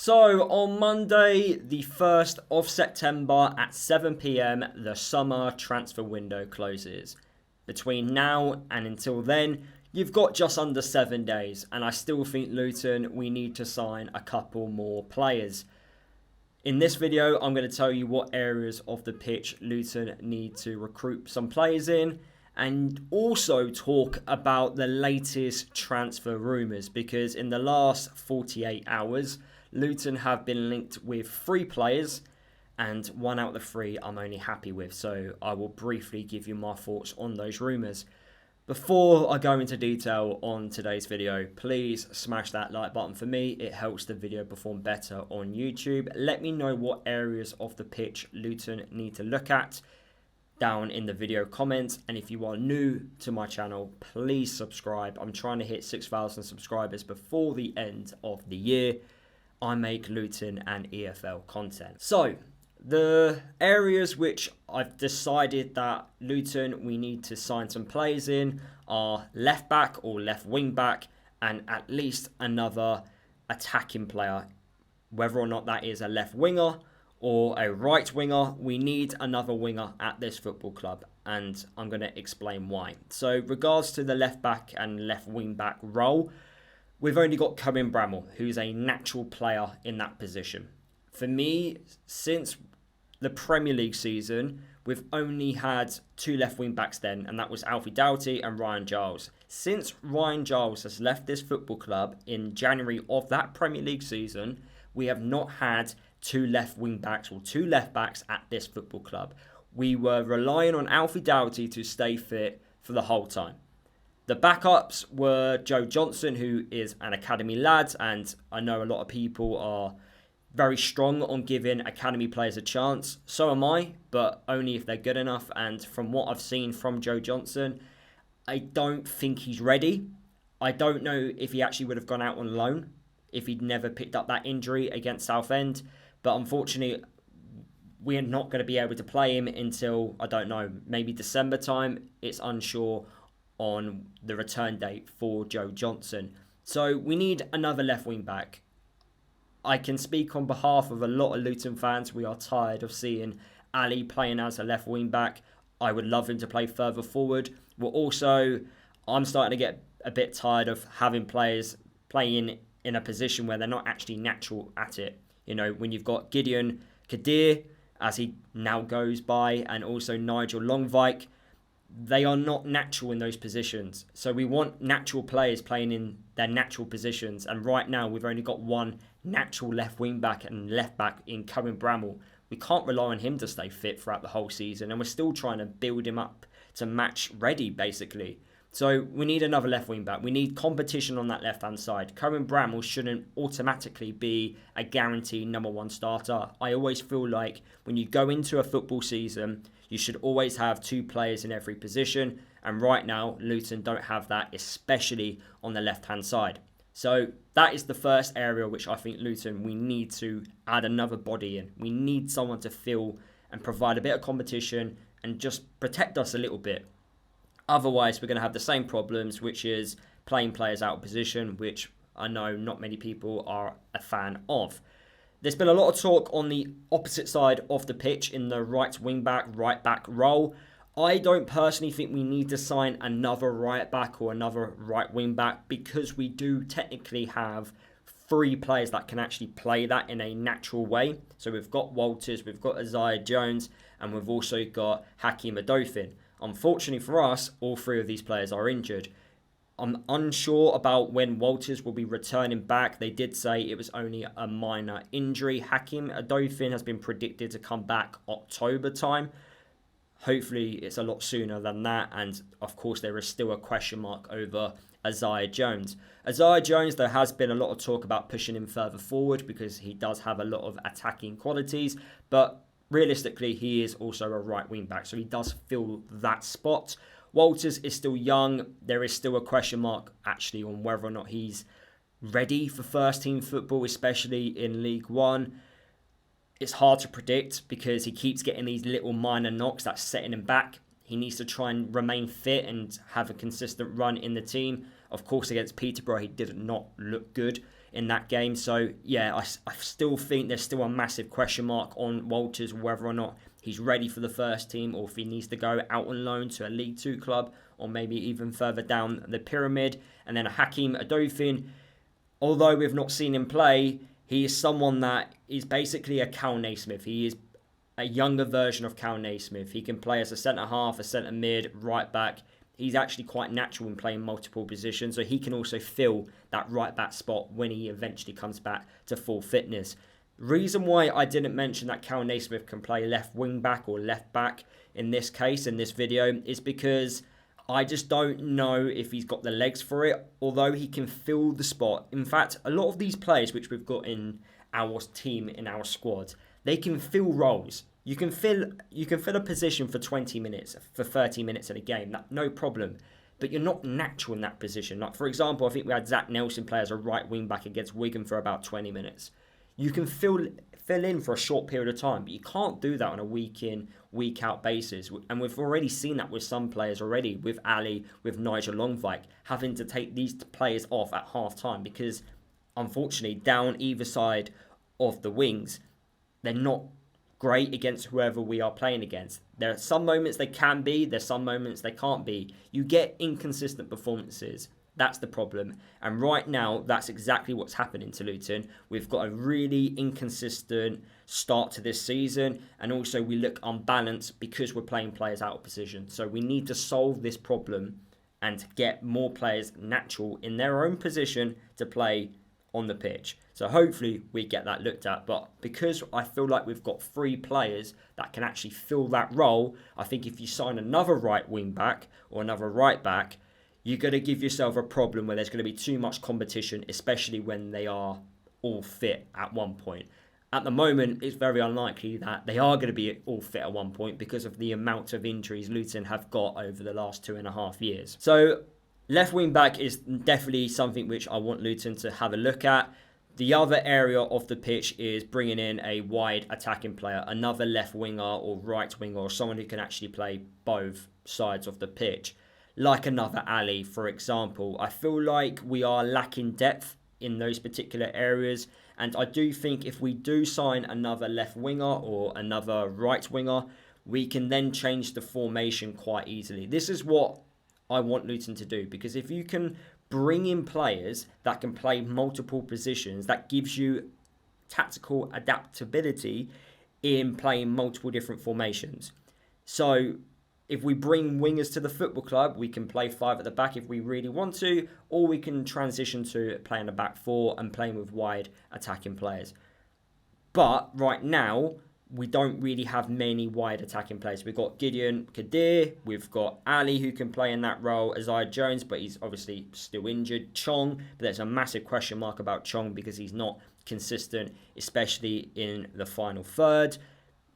So on Monday, the 1st of September at 7 p.m, the summer transfer window closes. Between now and until then, you've got just under 7 days, and I still think Luton, we need to sign a couple more players. In this video, I'm going to tell you what areas of the pitch Luton need to recruit some players in, and also talk about the latest transfer rumours, because in the last 48 hours, Luton have been linked with 3 players, and 1 out of the 3 I'm only happy with. So I will briefly give you my thoughts on those rumours. Before I go into detail on today's video, please smash that like button for me. It helps the video perform better on YouTube. Let me know what areas of the pitch Luton need to look at down in the video comments. And if you are new to my channel, please subscribe. I'm trying to hit 6,000 subscribers before the end of the year. I make Luton and EFL content. So the areas which I've decided that Luton we need to sign some players in are left back or left wing back, and at least another attacking player. Whether or not that is a left winger or a right winger, we need another winger at this football club, and I'm going to explain why. So regards to the left back and left wing back role, we've only got Cohen Bramall, who's a natural player in that position. For me, since the Premier League season, we've only had 2 left wing backs then, and that was Alfie Doughty and Ryan Giles. Since Ryan Giles has left this football club in January of that Premier League season, we have not had 2 left wing backs or 2 left backs at this football club. We were relying on Alfie Doughty to stay fit for the whole time. The backups were Joe Johnson, who is an academy lad, and I know a lot of people are very strong on giving academy players a chance. So am I, but only if they're good enough. And from what I've seen from Joe Johnson, I don't think he's ready. I don't know if he actually would have gone out on loan if he'd never picked up that injury against Southend. But unfortunately, we're not going to be able to play him until, I don't know, maybe December time. It's unsure on the return date for Joe Johnson. So we need another left wing back. I can speak on behalf of a lot of Luton fans. We are tired of seeing Ali playing as a left wing back. I would love him to play further forward. I'm starting to get a bit tired of having players playing in a position where they're not actually natural at it. You know, when you've got Gideon Kadir, as he now goes by, and also Nigel Longvike, they are not natural in those positions. So we want natural players playing in their natural positions. And right now, we've only got 1 natural left wing back and left back in Cohen Bramall. We can't rely on him to stay fit throughout the whole season. And we're still trying to build him up to match ready, basically. So we need another left wing back. We need competition on that left-hand side. Cohen Bramall shouldn't automatically be a guaranteed number 1 starter. I always feel like when you go into a football season, you should always have 2 players in every position. And right now, Luton don't have that, especially on the left-hand side. So that is the first area which I think Luton, we need to add another body in. We need someone to fill and provide a bit of competition and just protect us a little bit. Otherwise, we're going to have the same problems, which is playing players out of position, which I know not many people are a fan of. There's been a lot of talk on the opposite side of the pitch in the right wing back, right back role. I don't personally think we need to sign another right back or another right wing back, because we do technically have 3 players that can actually play that in a natural way. So we've got Walters, we've got Isaiah Jones, and we've also got Hakeem Adofin. Unfortunately for us, all 3 of these players are injured. I'm unsure about when Walters will be returning back. They did say it was only a minor injury. Hakeem Adofin has been predicted to come back October time. Hopefully it's a lot sooner than that. And of course there is still a question mark over Isaiah Jones. Isaiah Jones, there has been a lot of talk about pushing him further forward because he does have a lot of attacking qualities. But realistically, he is also a right wing back, so he does fill that spot. Walters is still young. There is still a question mark actually on whether or not he's ready for first team football, especially in League One. It's hard to predict because he keeps getting these little minor knocks that's setting him back. He needs to try and remain fit and have a consistent run in the team. Of course, against Peterborough, he did not look good in that game. So, yeah, I still think there's still a massive question mark on Walters, whether or not he's ready for the first team or if he needs to go out on loan to a League Two club or maybe even further down the pyramid. And then Hakeem Adofin, although we've not seen him play, he is someone that is basically a Cal Naismith. He is a younger version of Cal Naismith. He can play as a centre-half, a centre-mid, right-back. He's actually quite natural in playing multiple positions, so he can also fill that right-back spot when he eventually comes back to full fitness. Reason why I didn't mention that Cal Naismith can play left wing-back or left-back in this case, in this video, is because I just don't know if he's got the legs for it, although he can fill the spot. In fact, a lot of these players which we've got in our team, in our squad, they can fill roles. You can fill a position for 20 minutes, for 30 minutes in a game, no problem. But you're not natural in that position. Like, for example, I think we had Zach Nelson play as a right wing back against Wigan for about 20 minutes. You can fill in for a short period of time, but you can't do that on a week in, week out basis. And we've already seen that with some players already, with Ali, with Nigel Longvike, having to take these players off at half time because, unfortunately, down either side of the wings, they're not great against whoever we are playing against. There are some moments they can be, there's some moments they can't be. You get inconsistent performances. That's the problem. And right now, that's exactly what's happening to Luton. We've got a really inconsistent start to this season, and also we look unbalanced because we're playing players out of position. So we need to solve this problem and get more players natural in their own position to play on the pitch. So hopefully we get that looked at. But because I feel like we've got 3 players that can actually fill that role, I think if you sign another right wing back or another right back, you're going to give yourself a problem where there's going to be too much competition, especially when they are all fit at one point. At the moment, it's very unlikely that they are going to be all fit at one point because of the amount of injuries Luton have got over the last 2.5 years. So left wing back is definitely something which I want Luton to have a look at. The other area of the pitch is bringing in a wide attacking player, another left winger or right winger, or someone who can actually play both sides of the pitch, like another Ali, for example. I feel like we are lacking depth in those particular areas, and I do think if we do sign another left winger or another right winger, we can then change the formation quite easily. This is what I want Luton to do, because if you can bring in players that can play multiple positions, that gives you tactical adaptability in playing multiple different formations. So if we bring wingers to the football club, we can play 5 at the back if we really want to, or we can transition to playing a back 4 and playing with wide attacking players. But right now, we don't really have many wide attacking players. We've got Gideon Kadir, we've got Ali who can play in that role, Isaiah Jones, but he's obviously still injured. Chong, but there's a massive question mark about Chong because he's not consistent, especially in the final third.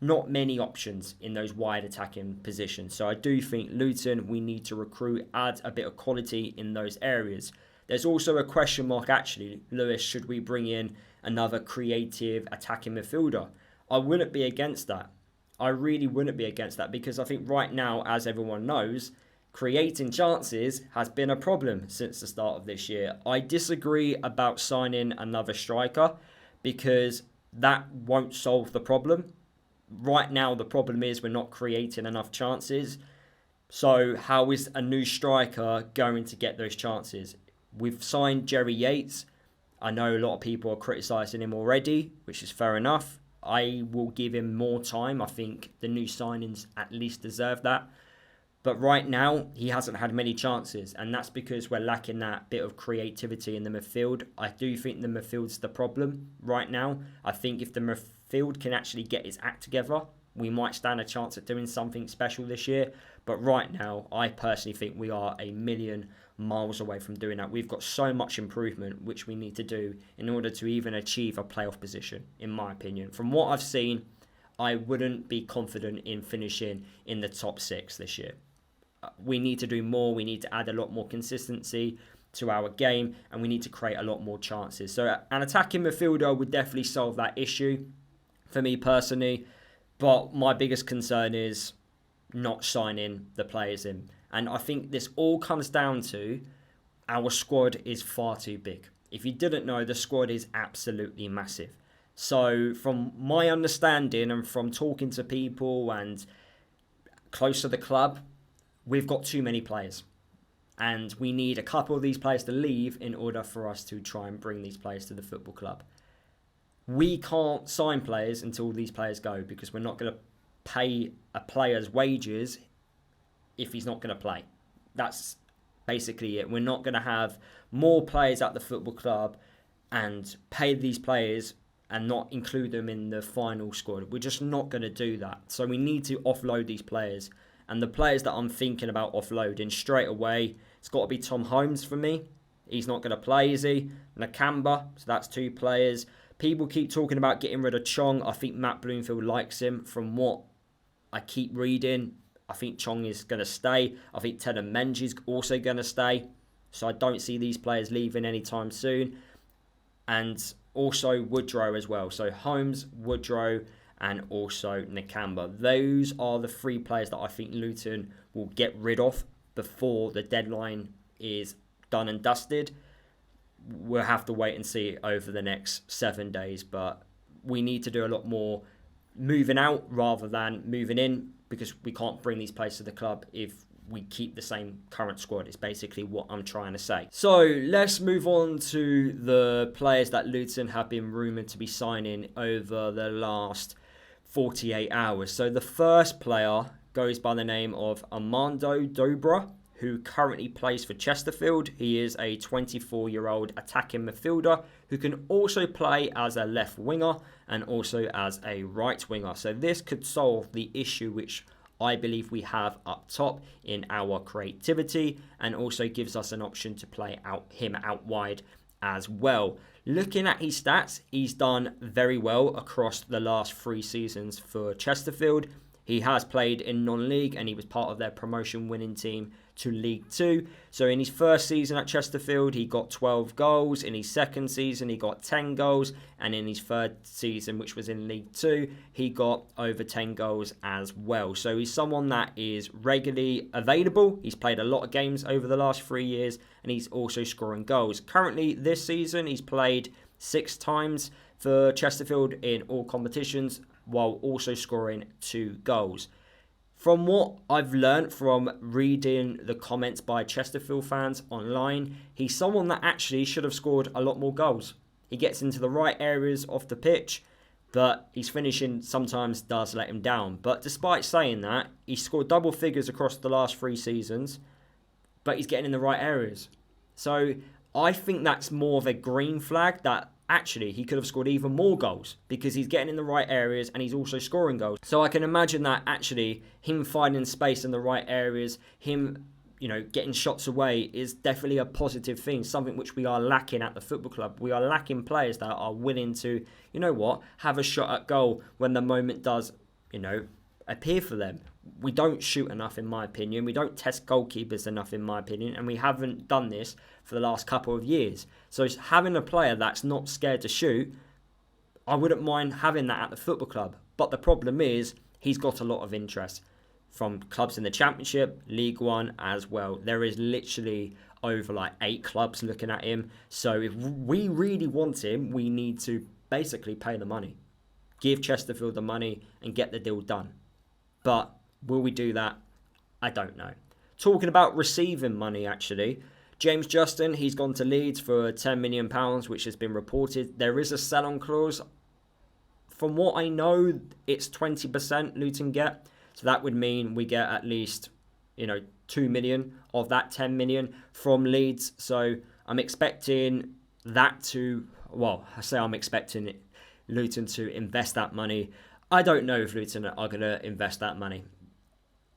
Not many options in those wide attacking positions. So I do think Luton, we need to recruit, add a bit of quality in those areas. There's also a question mark actually, Lewis, should we bring in another creative attacking midfielder? I wouldn't be against that. I really wouldn't be against that because I think right now, as everyone knows, creating chances has been a problem since the start of this year. I disagree about signing another striker because that won't solve the problem. Right now, the problem is we're not creating enough chances. So how is a new striker going to get those chances? We've signed Jerry Yates. I know a lot of people are criticising him already, which is fair enough. I will give him more time. I think the new signings at least deserve that. But right now, he hasn't had many chances. And that's because we're lacking that bit of creativity in the midfield. I do think the midfield's the problem right now. I think if the midfield can actually get its act together, we might stand a chance at doing something special this year. But right now, I personally think we are a million miles away from doing that. We've got so much improvement which we need to do in order to even achieve a playoff position, in my opinion. From what I've seen, I wouldn't be confident in finishing in the top 6 this year. We need to do more. We need to add a lot more consistency to our game, and we need to create a lot more chances. So an attacking midfielder would definitely solve that issue for me personally. But my biggest concern is not signing the players in. And I think this all comes down to our squad is far too big. If you didn't know, the squad is absolutely massive. So from my understanding and from talking to people and close to the club, we've got too many players. And we need a couple of these players to leave in order for us to try and bring these players to the football club. We can't sign players until these players go, because we're not going to pay a player's wages if he's not going to play. That's basically it. We're not going to have more players at the football club and pay these players and not include them in the final squad. We're just not going to do that. So we need to offload these players. And the players that I'm thinking about offloading straight away, it's got to be Tom Holmes for me. He's not going to play, is he? Nakamba, so that's 2 players. People keep talking about getting rid of Chong. I think Matt Bloomfield likes him. From what I keep reading, I think Chong is going to stay. I think Ted and Menji is also going to stay. So I don't see these players leaving anytime soon. And also Woodrow as well. So Holmes, Woodrow, and also Nakamba. Those are the 3 players that I think Luton will get rid of before the deadline is done and dusted. We'll have to wait and see over the next 7 days, but we need to do a lot more moving out rather than moving in, because we can't bring these players to the club if we keep the same current squad. It's basically what I'm trying to say. So let's move on to the players that Luton have been rumoured to be signing over the last 48 hours. So the first player goes by the name of Armando Dobra, who currently plays for Chesterfield. He is a 24-year-old attacking midfielder who can also play as a left winger and also as a right winger. So this could solve the issue which I believe we have up top in our creativity, and also gives us an option to play him out wide as well. Looking at his stats, he's done very well across the last 3 seasons for Chesterfield. He has played in non-league and he was part of their promotion winning team to League 2. So in his first season at Chesterfield, he got 12 goals. In his second season, he got 10 goals. And in his third season, which was in League 2, he got over 10 goals as well. So he's someone that is regularly available. He's played a lot of games over the last 3 years, and he's also scoring goals. Currently, this season, he's played 6 times for Chesterfield in all competitions, while also scoring 2 goals. From what I've learned from reading the comments by Chesterfield fans online, he's someone that actually should have scored a lot more goals. He gets into the right areas off the pitch, but his finishing sometimes does let him down. But despite saying that, he scored double figures across the last 3 seasons, but he's getting in the right areas. So I think that's more of a green flag that actually he could have scored even more goals, because he's getting in the right areas and he's also scoring goals. So I can imagine that actually him finding space in the right areas, him, getting shots away is definitely a positive thing, something which we are lacking at the football club. We are lacking players that are willing to, have a shot at goal when the moment does, appear for them. We don't shoot enough, in my opinion. We don't test goalkeepers enough, in my opinion. And we haven't done this for the last couple of years. So having a player that's not scared to shoot, I wouldn't mind having that at the football club. But the problem is, he's got a lot of interest from clubs in the Championship, League One as well. There is literally over 8 clubs looking at him. So if we really want him, we need to basically pay the money. Give Chesterfield the money and get the deal done. But will we do that? I don't know. Talking about receiving money, actually, James Justin, he's gone to Leeds for £10 million, which has been reported. There is a sell-on clause. From what I know, it's 20% Luton get. So that would mean we get at least, 2 million of that 10 million from Leeds. So I'm expecting that to, I'm expecting Luton to invest that money. I don't know if Luton are going to invest that money.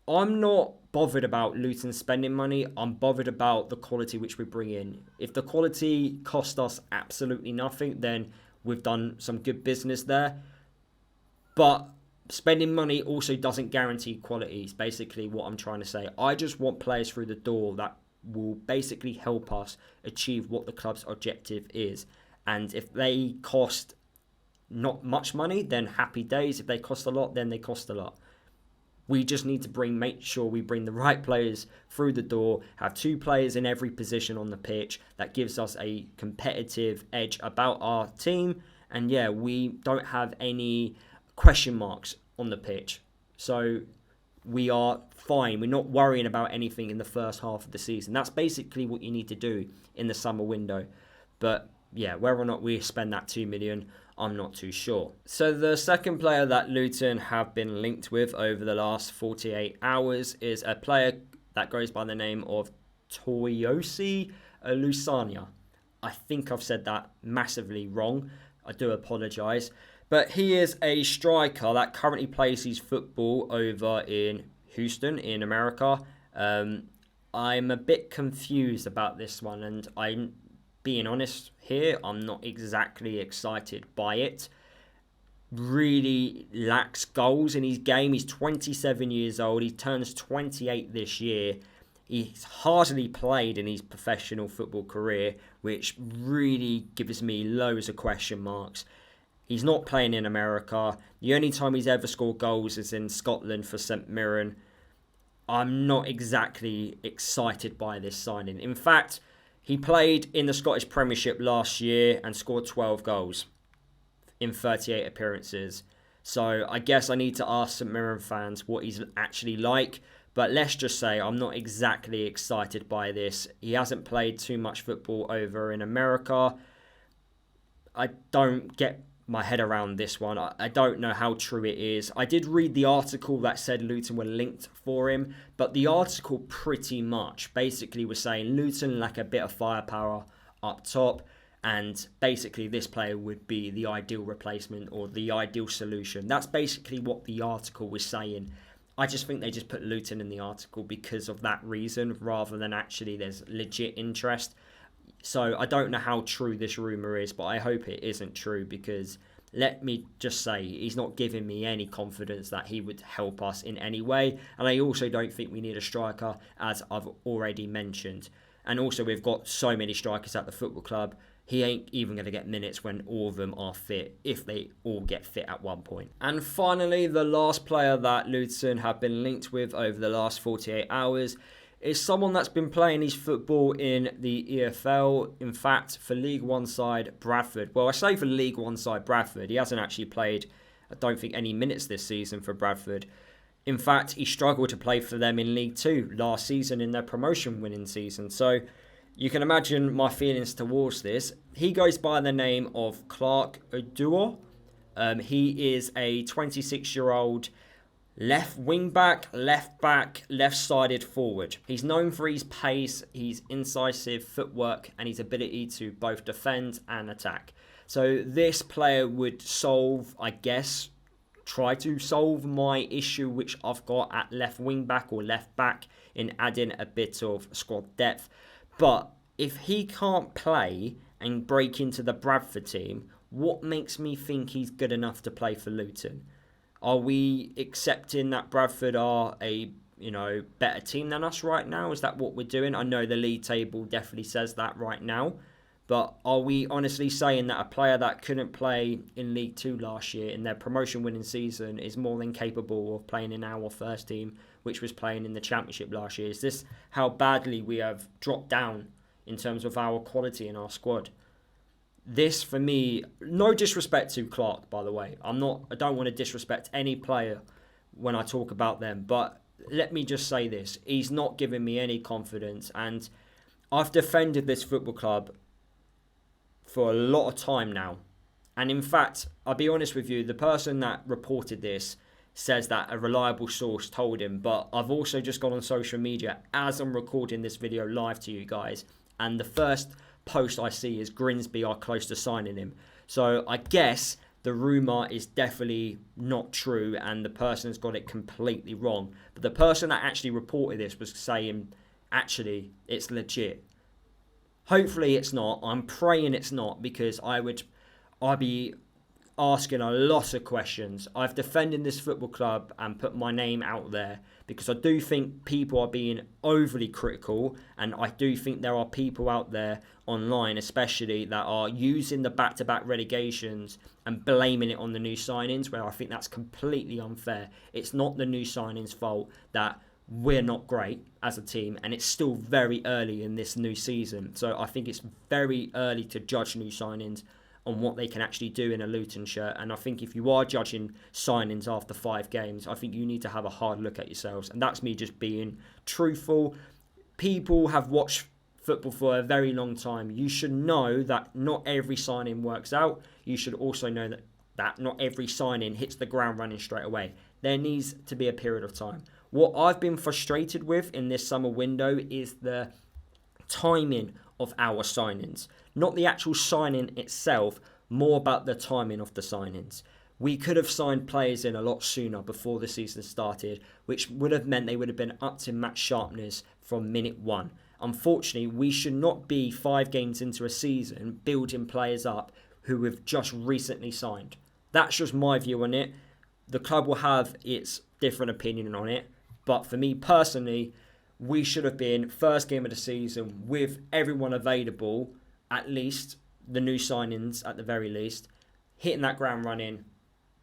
I'm not bothered about Luton spending money. I'm bothered about the quality which we bring in. If the quality cost us absolutely nothing, then we've done some good business there. But spending money also doesn't guarantee quality, is basically what I'm trying to say. I just want players through the door that will basically help us achieve what the club's objective is. And if they cost not much money, then happy days. If they cost a lot, then they cost a lot. We just need to make sure we bring the right players through the door, have 2 players in every position on the pitch. That gives us a competitive edge about our team. And yeah, we don't have any question marks on the pitch. So we are fine. We're not worrying about anything in the first half of the season. That's basically what you need to do in the summer window. But yeah, whether or not we spend that 2 million, I'm not too sure. So the second player that Luton have been linked with over the last 48 hours is a player that goes by the name of Toyosi Olusanya. I think I've said that massively wrong. I do apologise. But he is a striker that currently plays his football over in Houston in America. I'm a bit confused about this one, and I'm being honest here, I'm not exactly excited by it. Really lacks goals in his game. He's 27 years old. He turns 28 this year. He's hardly played in his professional football career, which really gives me loads of question marks. He's not playing in America. The only time he's ever scored goals is in Scotland for St Mirren. I'm not exactly excited by this signing. In fact, he played in the Scottish Premiership last year and scored 12 goals in 38 appearances. So I guess I need to ask St Mirren fans what he's actually like. But let's just say I'm not exactly excited by this. He hasn't played too much football over in America. I don't get my head around this one. I don't know how true it is. I did read the article that said Luton were linked for him, but the article pretty much basically was saying Luton lack a bit of firepower up top, and basically this player would be the ideal replacement or the ideal solution. That's basically what the article was saying. I just think they just put Luton in the article because of that reason, rather than actually there's legit interest. So I don't know how true this rumour is, but I hope it isn't true, because let me just say he's not giving me any confidence that he would help us in any way. And I also don't think we need a striker, as I've already mentioned. And also we've got so many strikers at the football club. He ain't even going to get minutes when all of them are fit, if they all get fit at one point. And finally, the last player that Luton have been linked with over the last 48 hours is someone that's been playing his football in the EFL. In fact, for League One side Bradford. Well, I say for League One side Bradford. He hasn't actually played, I don't think, any minutes this season for Bradford. In fact, he struggled to play for them in League Two last season in their promotion-winning season. So you can imagine my feelings towards this. He goes by the name of Clarke Oduor. He is a 26-year-old left wing back, left-sided forward. He's known for his pace, his incisive footwork, and his ability to both defend and attack. So this player would try to solve my issue which I've got at left wing back or left back, in adding a bit of squad depth. But if he can't play and break into the Bradford team, what makes me think he's good enough to play for Luton? Are we accepting that Bradford are a better team than us right now? Is that what we're doing? I know the league table definitely says that right now. But are we honestly saying that a player that couldn't play in League Two last year in their promotion-winning season is more than capable of playing in our first team, which was playing in the Championship last year? Is this how badly we have dropped down in terms of our quality in our squad? This, for me, no disrespect to Clarke, by the way. I don't want to disrespect any player when I talk about them, but let me just say this. He's not giving me any confidence, and I've defended this football club for a lot of time now. And in fact, I'll be honest with you, the person that reported this says that a reliable source told him, but I've also just gone on social media as I'm recording this video live to you guys, and the first post I see is Grimsby are close to signing him. So I guess the rumour is definitely not true and the person's got it completely wrong. But the person that actually reported this was saying, actually, it's legit. Hopefully it's not. I'm praying it's not, because I'd be asking a lot of questions. I've defended this football club and put my name out there because I do think people are being overly critical, and I do think there are people out there online especially that are using the back-to-back relegations and blaming it on the new signings, where I think that's completely unfair. It's not the new signings' fault that we're not great as a team, and it's still very early in this new season. So I think it's very early to judge new signings on what they can actually do in a Luton shirt. And I think if you are judging signings after 5 games, I think you need to have a hard look at yourselves. And that's me just being truthful. People have watched football for a very long time. You should know that not every signing works out. You should also know that not every signing hits the ground running straight away. There needs to be a period of time. What I've been frustrated with in this summer window is the timing of our signings. Not the actual signing itself, more about the timing of the signings. We could have signed players in a lot sooner before the season started, which would have meant they would have been up to match sharpness from minute 1. Unfortunately, we should not be 5 games into a season building players up who we've just recently signed. That's just my view on it. The club will have its different opinion on it, but for me personally, we should have been first game of the season with everyone available, at least the new signings at the very least, hitting that ground running,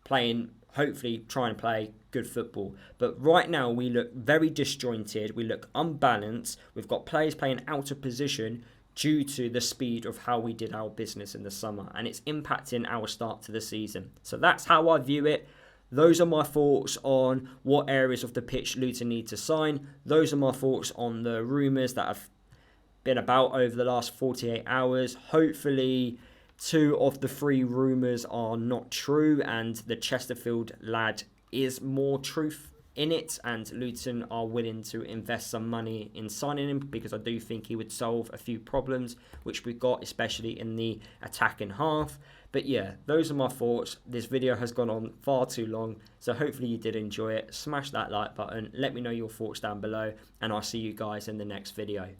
playing, hopefully trying to play good football. But right now we look very disjointed, we look unbalanced, we've got players playing out of position due to the speed of how we did our business in the summer, and it's impacting our start to the season. So that's how I view it. Those are my thoughts on what areas of the pitch Luton need to sign. Those are my thoughts on the rumours that have been about over the last 48 hours. Hopefully 2 of the 3 rumours are not true, and the Chesterfield lad is more truth in it, and Luton are willing to invest some money in signing him, because I do think he would solve a few problems which we've got, especially in the attacking half. But yeah, those are my thoughts. This video has gone on far too long, so hopefully you did enjoy it. Smash that like button, let me know your thoughts down below, and I'll see you guys in the next video.